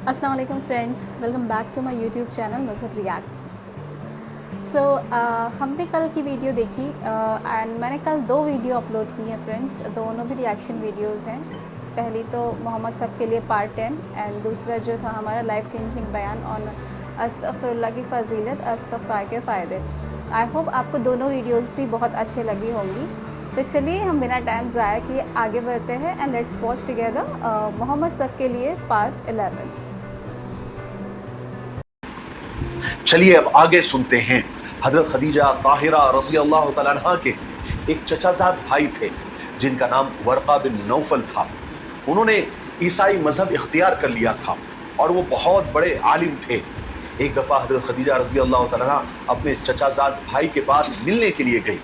السلام علیکم friends, welcome back to my YouTube channel Mazhar reacts. So ہم نے کل کی ویڈیو دیکھی اینڈ میں نے کل 2 ویڈیو اپلوڈ کی ہیں فرینڈس. دونوں بھی ریئیکشن ویڈیوز ہیں. پہلی تو محمد صاحب کے لیے پارٹ 10 اینڈ دوسرا جو تھا ہمارا لائف چینجنگ بیان آن استغفر اللہ کی فضیلت استغفار کے فائدے. آئی ہوپ آپ کو دونوں ویڈیوز بھی بہت اچھے لگی ہوں گی. تو چلیے ہم بنا ٹائم ضائع کیے آگے بڑھتے ہیں اینڈ لیٹس واچ ٹوگیدر محمد صاحب کے لیے پارٹ 11. چلیے اب آگے سنتے ہیں. حضرت خدیجہ طاہرہ رضی اللہ تعالیٰ عنہ کے ایک چچا زاد بھائی تھے جن کا نام ورقہ بن نوفل تھا. انہوں نے عیسائی مذہب اختیار کر لیا تھا اور وہ بہت بڑے عالم تھے. ایک دفعہ حضرت خدیجہ رضی اللہ تعالیٰ عنہ اپنے چچا زاد بھائی کے پاس ملنے کے لیے گئی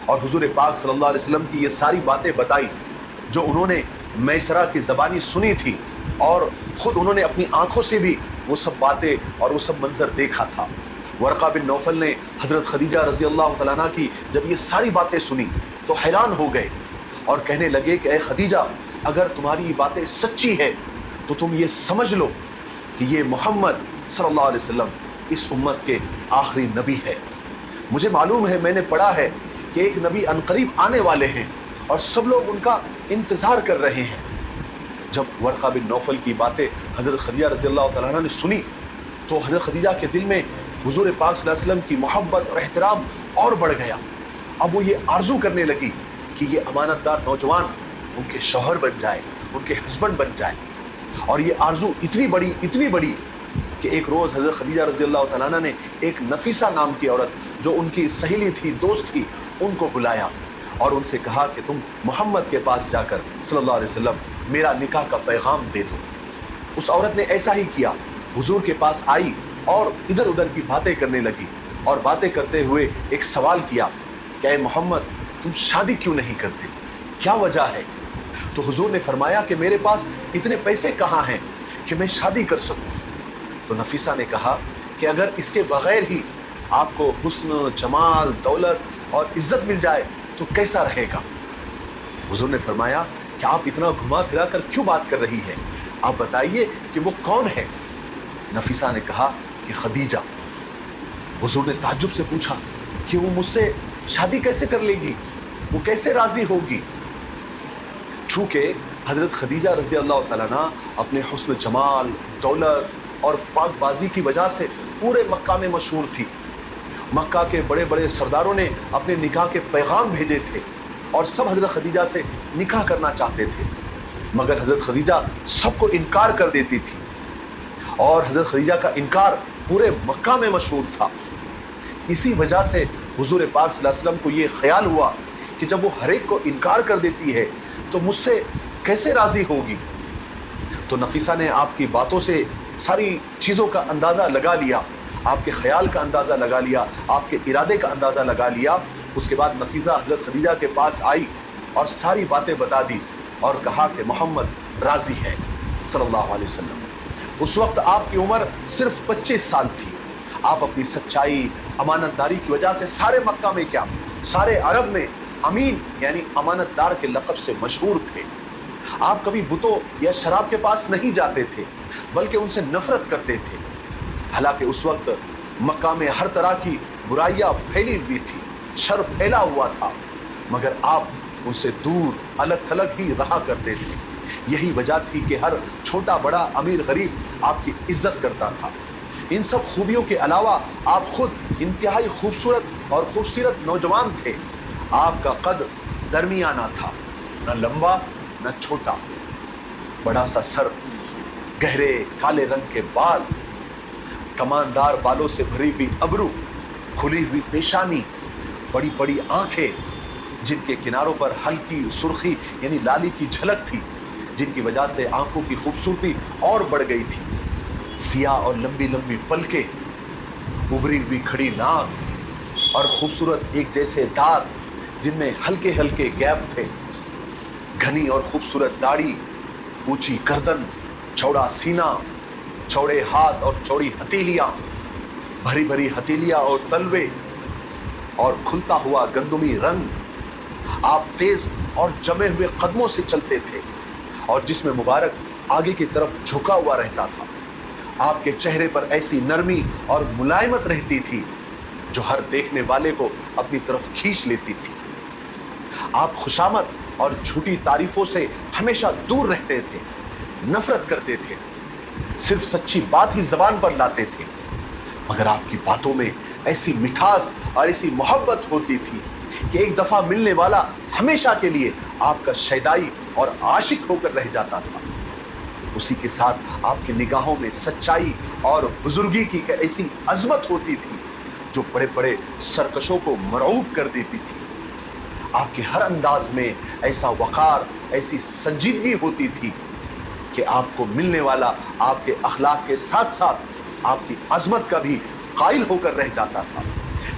اور حضور پاک صلی اللہ علیہ وسلم کی یہ ساری باتیں بتائی جو انہوں نے میسرہ کی زبانی سنی تھی اور خود انہوں نے اپنی آنکھوں سے بھی وہ سب باتیں اور وہ سب منظر دیکھا تھا. ورقہ بن نوفل نے حضرت خدیجہ رضی اللہ تعالیٰ عنہ کی جب یہ ساری باتیں سنی تو حیران ہو گئے اور کہنے لگے کہ اے خدیجہ، اگر تمہاری یہ باتیں سچی ہے تو تم یہ سمجھ لو کہ یہ محمد صلی اللہ علیہ وسلم اس امت کے آخری نبی ہے. مجھے معلوم ہے، میں نے پڑھا ہے کہ ایک نبی عنقریب آنے والے ہیں اور سب لوگ ان کا انتظار کر رہے ہیں. جب ورقہ بن نوفل کی باتیں حضرت خدیجہ رضی اللہ تعالیٰ عنہ نے سنی تو حضرت خدیجہ کے دل میں حضور پاک صلی اللہ علیہ وسلم کی محبت اور احترام اور بڑھ گیا. اب وہ یہ آرزو کرنے لگی کہ یہ امانت دار نوجوان ان کے شوہر بن جائے، ان کے ہسبینڈ بن جائے. اور یہ آرزو اتنی بڑی کہ ایک روز حضرت خدیجہ رضی اللہ تعالیٰ عنہ نے ایک نفیسہ نام کی عورت جو ان کی سہیلی تھی، دوست تھی، ان کو بلایا اور ان سے کہا کہ تم محمد کے پاس جا کر صلی اللہ علیہ وسلم میرا نکاح کا پیغام دے دو. اس عورت نے ایسا ہی کیا، حضور کے پاس آئی اور ادھر ادھر کی باتیں کرنے لگی اور باتیں کرتے ہوئے ایک سوال کیا کہ اے محمد، تم شادی کیوں نہیں کرتے؟ کیا وجہ ہے؟ تو حضور نے فرمایا کہ میرے پاس اتنے پیسے کہاں ہیں کہ میں شادی کر سکوں. تو نفیسہ نے کہا کہ اگر اس کے بغیر ہی آپ کو حسن، جمال، دولت اور عزت مل جائے تو کیسا رہے گا؟ حضور نے فرمایا کہ آپ اتنا گھما پھرا کر کیوں بات کر رہی ہے؟ آپ بتائیے کہ وہ کون ہے؟ نفیسہ نے کہا کہ خدیجہ. حضور نے تعجب سے پوچھا کہ وہ مجھ سے شادی کیسے کر لے گی؟ وہ کیسے راضی ہوگی؟ چونکہ حضرت خدیجہ رضی اللہ تعالیٰ عنہ اپنے حسن، جمال، دولت اور پاک بازی کی وجہ سے پورے مکہ میں مشہور تھی. مکہ کے بڑے بڑے سرداروں نے اپنے نکاح کے پیغام بھیجے تھے اور سب حضرت خدیجہ سے نکاح کرنا چاہتے تھے، مگر حضرت خدیجہ سب کو انکار کر دیتی تھی اور حضرت خدیجہ کا انکار پورے مکہ میں مشہور تھا. اسی وجہ سے حضور پاک صلی اللہ علیہ وسلم کو یہ خیال ہوا کہ جب وہ ہر ایک کو انکار کر دیتی ہے تو مجھ سے کیسے راضی ہوگی. تو نفیسہ نے آپ کی باتوں سے ساری چیزوں کا اندازہ لگا لیا، آپ کے خیال کا اندازہ لگا لیا، آپ کے ارادے کا اندازہ لگا لیا. اس کے بعد نفیسہ حضرت خدیجہ کے پاس آئی اور ساری باتیں بتا دی اور کہا کہ محمد راضی ہے صلی اللہ علیہ وسلم. اس وقت آپ کی عمر صرف 25 سال تھی. آپ اپنی سچائی، امانت داری کی وجہ سے سارے مکہ میں کیا سارے عرب میں امین یعنی امانت دار کے لقب سے مشہور تھے. آپ کبھی بتوں یا شراب کے پاس نہیں جاتے تھے بلکہ ان سے نفرت کرتے تھے. حالانکہ اس وقت مکہ میں ہر طرح کی برائیاں پھیلی ہوئی تھی، شر پھیلا ہوا تھا، مگر آپ ان سے دور الگ تھلگ ہی رہا کرتے تھے. یہی وجہ تھی کہ ہر چھوٹا بڑا امیر غریب آپ کی عزت کرتا تھا. ان سب خوبیوں کے علاوہ آپ خود انتہائی خوبصورت اور خوبصورت نوجوان تھے. آپ کا قد درمیانہ تھا، نہ لمبا نہ چھوٹا، بڑا سا سر، گہرے کالے رنگ کے بال، کماندار بالوں سے بھری ہوئی ابرو، کھلی ہوئی پیشانی، بڑی بڑی آنکھیں جن کے کناروں پر ہلکی سرخی یعنی لالی کی جھلک تھی جن کی وجہ سے آنکھوں کی خوبصورتی اور بڑھ گئی تھی. سیاہ اور لمبی لمبی پلکیں، ابری ہوئی کھڑی ناک اور خوبصورت ایک جیسے دانت جن میں ہلکے ہلکے گیپ تھے، گھنی اور خوبصورت داڑھی، اونچی گردن، چوڑا سینہ، چوڑے ہاتھ اور چوڑی ہتھیلیاں، بھری بھری ہتھیلیاں اور تلوے اور کھلتا ہوا گندمی رنگ. آپ تیز اور جمے ہوئے قدموں سے چلتے تھے اور جس میں مبارک آگے کی طرف جھکا ہوا رہتا تھا. आपके चेहरे पर ऐसी नरमी और मुलायमत रहती थी जो हर देखने वाले को अपनी तरफ खींच लेती थी। आप खुशामद और झूठी तारीफों से हमेशा दूर रहते थे, नफरत करते थे, सिर्फ सच्ची बात ही जबान पर लाते थे। मगर आपकी बातों में ऐसी मिठास और ऐसी मोहब्बत होती थी कि एक दफा मिलने वाला हमेशा के लिए आपका शैदाई और आशिक होकर रह जाता था। उसी के साथ आपकी निगाहों में सच्चाई और बुजुर्गी की ऐसी अजमत होती थी जो बड़े बड़े सरकशों को मरऊब कर देती थी। आपके हर अंदाज में ऐसा वकार, ऐसी संजीदगी होती थी कि आपको मिलने वाला आपके अखलाक के साथ साथ आपकी अजमत का भी कायल होकर रह जाता था।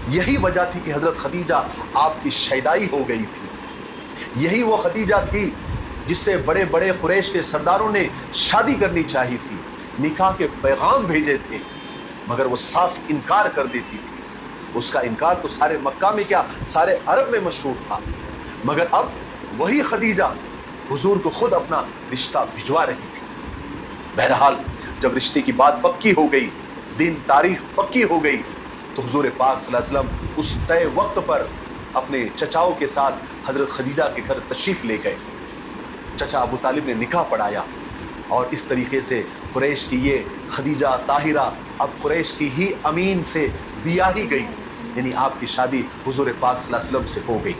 यही वजह थी कि हजरत खदीजा आपकी शैदाई हो गई थी। यही वो खदीजा थी जिससे बड़े बड़े कुरैश के सरदारों ने शादी करनी चाहिए थी, निकाह के पैगाम भेजे थे, मगर वो साफ इनकार कर देती थी। उसका इनकार तो सारे मक्का में क्या, सारे अरब में मशहूर था। मगर अब वही खदीजा हुजूर को खुद अपना रिश्ता भिजवा रही थी। बहरहाल जब रिश्ते की बात पक्की हो गई, दिन तारीख पक्की हो गई, तो हुजूर पाक सल्लल्लाहु अलैहि वसल्लम उस तय वक्त पर अपने चचाओं के साथ हजरत खदीजा के घर तशरीफ ले गए। चचा अबू तालिब ने निकाह पढ़ाया और इस तरीके से कुरैश की ये खदीजा ताहिरा अब कुरैश की ही अमीन से बियाही गई, यानी आपकी शादी हुजूर पाक सल्लल्लाहु अलैहि वसल्लम से हो गई।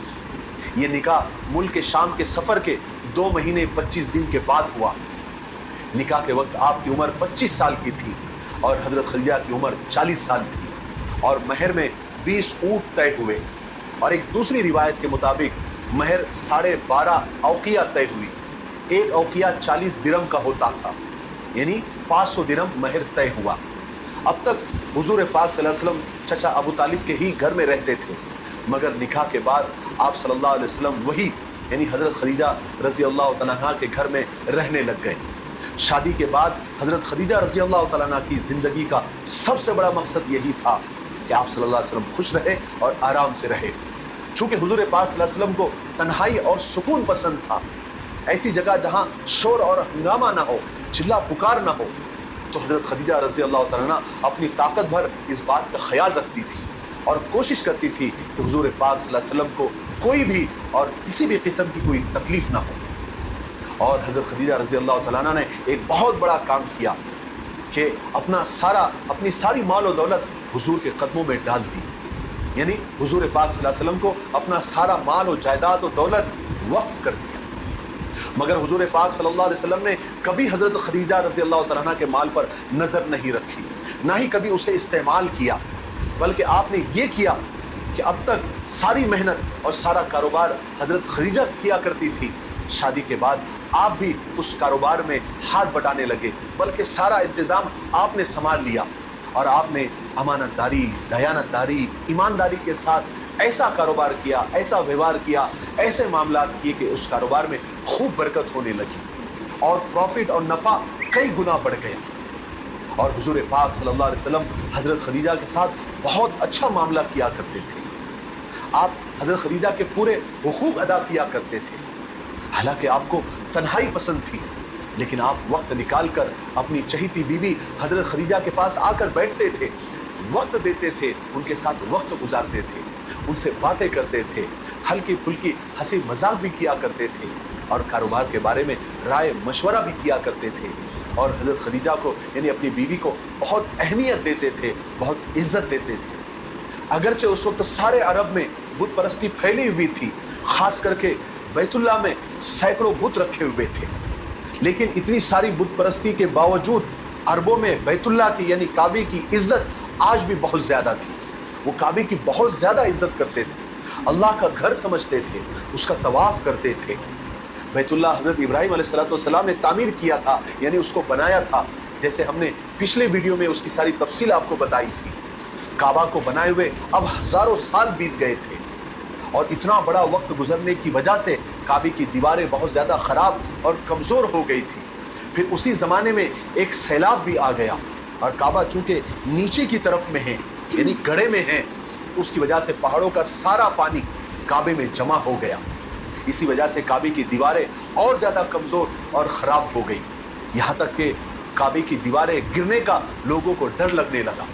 ये निकाह मुल्क शाम के सफ़र के 2 महीने 25 दिन के बाद हुआ। निकाह के वक्त आपकी उम्र 25 साल की थी और हजरत खदीजा की उम्र 40 साल थी और महर में 20 ऊँट तय हुए और एक दूसरी रिवायत के मुताबिक महर 12.5 औकिया तय हुई। एक औकिया 40 दिरहम का होता था, यानी 500 दिरहम महर तय हुआ। अब तक हुजूर पाक सल्लल्लाहु अलैहि वसल्लम चचा अबू तालिब के ही घर में रहते थे, मगर निकाह के बाद आप सल्लल्लाहु अलैहि वसल्लम वही यानी हजरत खदीजा रज़ी अल्लाह तआला अन्हा के घर में रहने लग गए। शादी के बाद हजरत खदीजा रज़ी अल्लाह तआला अन्हा की ज़िंदगी का सबसे बड़ा मकसद यही था कि आप सल्लल्लाहु अलैहि वसल्लम खुश रहे और आराम से रहे। चूँकि हुजूर पाक सल्लल्लाहु अलैहि वसल्लम को तन्हाई और सुकून पसंद था, ऐसी जगह जहाँ शोर और हंगामा ना हो, चिल्ला पुकार ना हो, तो हजरत खदीजा रज़ी अल्लाह तआला अन्हा अपनी ताकत भर इस बात का ख्याल रखती थी और कोशिश करती थी कि हुजूर पाक सल्लल्लाहु अलैहि वसल्लम को कोई भी और किसी भी किस्म की कोई तकलीफ ना हो। और हजरत खदीजा रज़ी अल्लाह तआला अन्हा ने एक बहुत बड़ा काम किया कि अपनी सारी माल और दौलत हुजूर के कदमों में डाल दी, यानी हुजूर पाक सल्लल्लाहु अलैहि वसल्लम को अपना सारा माल और जायदाद और दौलत वक्फ कर दिया। मगर हुजूर पाक सल्लल्लाहु अलैहि वसल्लम ने कभी हजरत खदीजा रज़ी अल्लाह तआला अन्हा के माल पर नज़र नहीं रखी, ना ही कभी उसे इस्तेमाल किया, बल्कि आपने ये किया कि अब तक सारी मेहनत और सारा कारोबार हजरत खदीजा किया करती थी। शादी के बाद आप भी उस कारोबार में हाथ बटाने लगे, बल्कि सारा इंतज़ाम आपने संभाल लिया और आपने अमानतदारी, दयानतदारी, ईमानदारी के साथ ऐसा कारोबार किया, ऐसा व्यवहार किया, ऐसे मामलात किए कि उस कारोबार में खूब बरकत होने लगी और प्रॉफिट और नफ़ा कई गुना बढ़ गया। और हुजूर पाक सल्लल्लाहु अलैहि वसल्लम हज़रत खदीजा के साथ बहुत अच्छा मामला किया करते थे। आप हज़रत खदीजा के पूरे हुकूक अदा किया करते थे। हालांकि आपको तन्हाई पसंद थी, लेकिन आप वक्त निकाल कर अपनी चहीती बीवी हज़रत खदीजा के पास आकर बैठते थे, वक्त देते थे, उनके साथ वक्त गुजारते थे, उनसे बातें करते थे, हल्की फुल्की हंसी मजाक भी किया करते थे और कारोबार के बारे में राय मशवरा भी किया करते थे। और हज़रत खदीजा को यानी अपनी बीवी को बहुत अहमियत देते थे, बहुत इज्जत देते थे। अगरचे उस वक्त सारे अरब में बुत परस्ती फैली हुई थी, खास करके बैतुल्लाह में सैकड़ों बुत रखे हुए थे, लेकिन इतनी सारी बुत परस्ती के बावजूद अरबों में बैतुल्लाह की यानी काबे की इज्जत आज भी बहुत ज़्यादा थी। वो काबे की बहुत ज़्यादा इज्जत करते थे, अल्लाह का घर समझते थे, उसका तवाफ़ करते थे। बैतुल्लाह हज़रत इब्राहीम अलैहिस्सलाम ने तामीर किया था, यानी उसको बनाया था, जैसे हमने पिछले वीडियो में उसकी सारी तफसील आपको बताई थी। काबा को बनाए हुए अब हज़ारों साल बीत गए थे और इतना बड़ा वक्त गुजरने की वजह से काबे की दीवारें बहुत ज़्यादा ख़राब और कमज़ोर हो गई थी। फिर उसी ज़माने में एक सैलाब भी आ गया और काबा चूँकि नीचे की तरफ में है यानी गड्ढे में है, उसकी वजह से पहाड़ों का सारा पानी काबे में जमा हो गया। इसी वजह से काबे की दीवारें और ज़्यादा कमज़ोर और ख़राब हो गई, यहाँ तक कि काबे की दीवारें गिरने का लोगों को डर लगने लगा।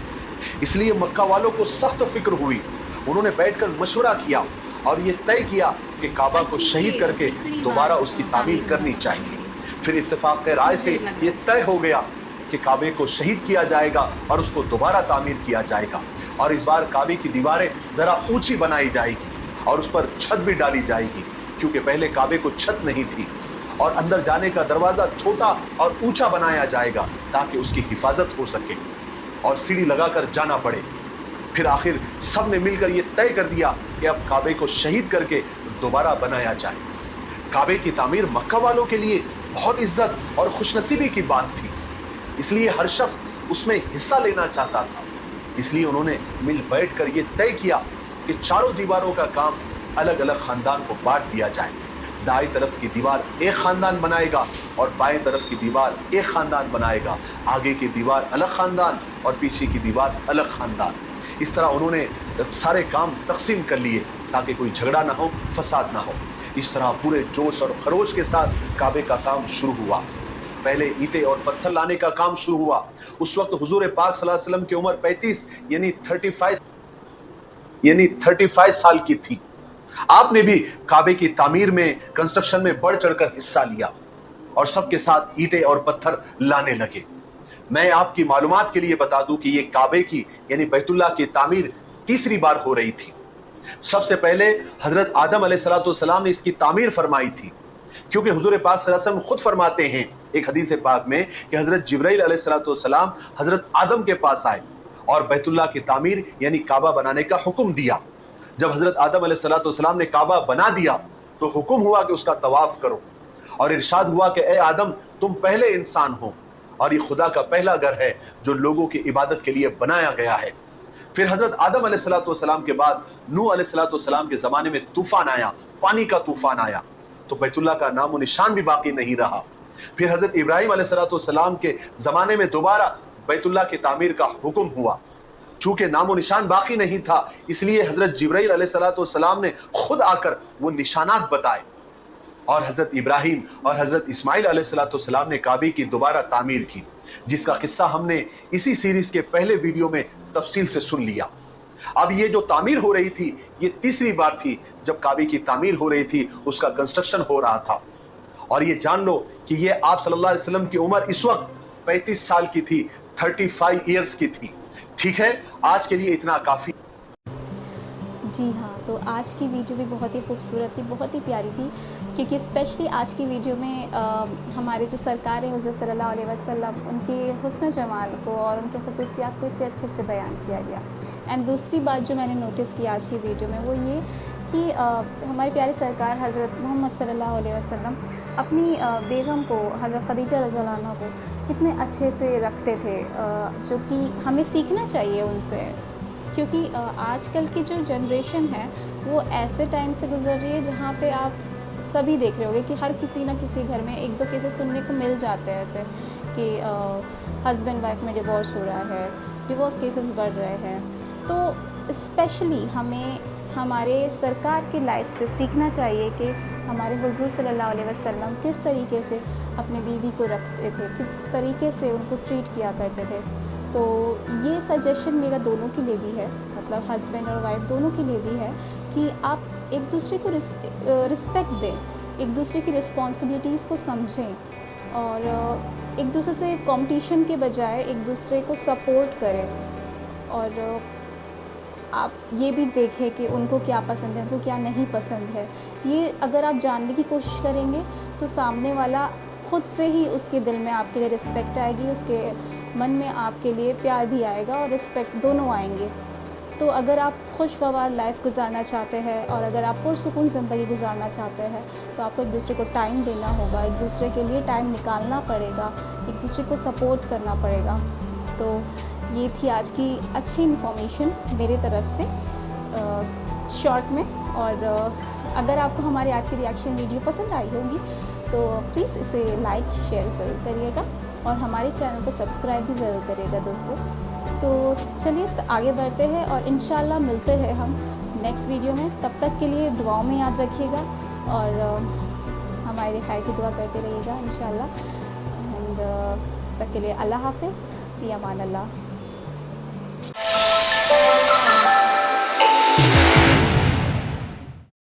इसलिए मक्का वालों को सख्त फिक्र हुई। उन्होंने बैठकर मशवरा किया और ये तय किया कि काबा को शहीद करके दोबारा उसकी तामीर करनी चाहिए। फिर इत्तेफाक राय से ये तय हो गया कि काबे को शहीद किया जाएगा और उसको दोबारा तामीर किया जाएगा, और इस बार काबे की दीवारें जरा ऊंची बनाई जाएगी और उस पर छत भी डाली जाएगी, क्योंकि पहले काबे को छत नहीं थी। और अंदर जाने का दरवाजा छोटा और ऊंचा बनाया जाएगा ताकि उसकी हिफाजत हो सके और सीढ़ी लगाकर जाना पड़े। फिर आखिर सब ने मिलकर यह तय कर दिया कि अब काबे को शहीद करके दोबारा बनाया जाए। काबे की तामीर मक्का वालों के लिए बहुत इज्जत और खुशनसीबी की बात थी, इसलिए हर शख्स उसमें हिस्सा लेना चाहता था। इसलिए उन्होंने मिल बैठकर यह तय किया कि चारों दीवारों का काम अलग अलग खानदान को बांट दिया जाए। दाएं तरफ की दीवार एक खानदान बनाएगा और बाएं तरफ की दीवार एक खानदान बनाएगा। आगे की दीवार अलग खानदान और पीछे की दीवार अलग खानदान। इस तरह उन्होंने सारे काम तकसीम कर लिए ताकि कोई झगड़ा ना हो, फसाद ना हो। इस तरह पूरे जोश और खरोश के साथ काबे का काम शुरू हुआ। पहले ईंटें और पत्थर लाने का काम शुरू हुआ। उस वक्त हुजूर पाक सल्लल्लाहु अलैहि वसल्लम की उम्र 35 यानी 35 साल की थी। आपने भी काबे की तामीर में, कंस्ट्रक्शन में बढ़ चढ़कर हिस्सा लिया और सबके साथ ईंटें और पत्थर लाने लगे। मैं आपकी मालूमात के लिए बता दूं कि ये काबे की यानी बैतुल्लाह की तामीर तीसरी बार हो रही थी। सबसे पहले हजरत आदम अलैहिस्सलाम ने इसकी तामीर फरमाई थी, क्योंकि हुजूर पाक सल्लल्लाहु अलैहि वसल्लम खुद फरमाते हैं एक हदीस पाक में कि हजरत जिब्राइल अलैहिस्सलाम हजरत आदम के पास आए और बैतुल्लाह की तामीर यानी काबा बनाने का हुक्म दिया। जब हजरत आदम अलैहिस्सलाम ने काबा बना दिया तो हुक्म हुआ कि उसका तवाफ करो, और इरशाद हुआ कि ए आदम, तुम पहले इंसान हो और ये खुदा का पहला घर है जो लोगों की इबादत के लिए बनाया गया है। फिर हजरत आदम अलैहिस्सलाम के बाद नूह अलैहिस्सलाम के ज़माने में तूफान आया, पानी का तूफान आया, तो बैतुल्लाह का नामो निशान भी बाकी नहीं रहा। फिर हजरत इब्राहिम अलैहिस्सलाम के ज़माने में दोबारा बैतुल्लाह की तामीर का हुक्म हुआ। चूंकि नामो निशान बाकी नहीं था, इसलिए हजरत जिब्राइल अलैहिस्सलाम ने खुद आकर वो निशानात बताए, और हजरत इब्राहिम और हजरत इस्माइल अलैहिस्सलाम ने काबे की दोबारा तामीर की, जिसका किस्सा हमने इसी सीरीज के पहले वीडियो में तफसील से सुन लिया। अब ये जो तामीर हो रही थी, ये तीसरी बार थी जब काबे की तामीर हो रही थी, उसका कंस्ट्रक्शन हो रहा था। और ये जान लो कि ये आप सल्लल्लाहु अलैहि वसल्लम की उम्र इस वक्त 35 साल की थी, 35 ईयर्स की थी। ठीक है, आज के लिए इतना काफ़ी। जी हाँ, तो आज की वीडियो भी बहुत ही खूबसूरत थी, बहुत ही प्यारी थी, क्योंकि स्पेशली आज की वीडियो में हमारे जो सरकार है हुज़ूर सल्लल्लाहु अलैहि वसल्लम, उनके हुस्न जमाल को और उनके खसूसियात को इतने अच्छे से बयान किया गया। एंड दूसरी बात जो मैंने नोटिस की आज की वीडियो में वो ये कि हमारे प्यारे सरकार हज़रत मोहम्मद सल्लल्लाहु अलैहि वसल्लम अपनी बेगम को, हज़रत खदीजा रज़ियल्लाहु अन्हा को कितने अच्छे से रखते थे, जो कि हमें सीखना चाहिए उनसे, क्योंकि आजकल की जो जनरेशन है वो ऐसे टाइम से गुजर रही है जहाँ पे आप सभी देख रहे होंगे कि हर किसी ना किसी घर में एक दो केसेस सुनने को मिल जाते हैं ऐसे कि हस्बैंड वाइफ में डिवोर्स हो रहा है, डिवोर्स केसेस बढ़ रहे हैं। तो स्पेशली हमें हमारे सरकार की लाइफ से सीखना चाहिए कि हमारे हुज़ूर सल्लल्लाहु अलैहि वसल्लम किस तरीके से अपने बीवी को रखते थे, किस तरीके से उनको ट्रीट किया करते थे। तो ये सजेशन मेरा दोनों के लिए भी है, मतलब हस्बैंड और वाइफ दोनों के लिए भी है कि आप एक दूसरे को रिस्पेक्ट दें, एक दूसरे की रिस्पॉन्सिबिलिटीज़ को समझें और एक दूसरे से कंपटीशन के बजाय एक दूसरे को सपोर्ट करें। और आप ये भी देखें कि उनको क्या पसंद है, उनको क्या नहीं पसंद है। ये अगर आप जानने की कोशिश करेंगे तो सामने वाला खुद से ही उसके दिल में आपके लिए रिस्पेक्ट आएगी, उसके मन में आपके लिए प्यार भी आएगा और रिस्पेक्ट दोनों आएंगे। तो अगर आप खुशगवार लाइफ गुजारना चाहते हैं और अगर आप पुरसुकून ज़िंदगी गुजारना चाहते हैं तो आपको एक दूसरे को टाइम देना होगा, एक दूसरे के लिए टाइम निकालना पड़ेगा, एक दूसरे को सपोर्ट करना पड़ेगा। तो ये थी आज की अच्छी इन्फॉर्मेशन मेरी तरफ से शॉर्ट में। और अगर आपको हमारी आज की रिएक्शन वीडियो पसंद आई होगी तो प्लीज़ इसे लाइक शेयर ज़रूर करिएगा और हमारे चैनल को सब्सक्राइब भी ज़रूर करिएगा दोस्तों। तो चलिए आगे बढ़ते हैं और इंशाल्लाह मिलते हैं हम नेक्स्ट वीडियो में। तब तक के लिए दुआओं में याद रखिएगा और हमारे रिहाई की दुआ करते रहिएगा इंशाल्लाह। एंड تب تک کے لیے اللہ حافظ، فی امان اللہ.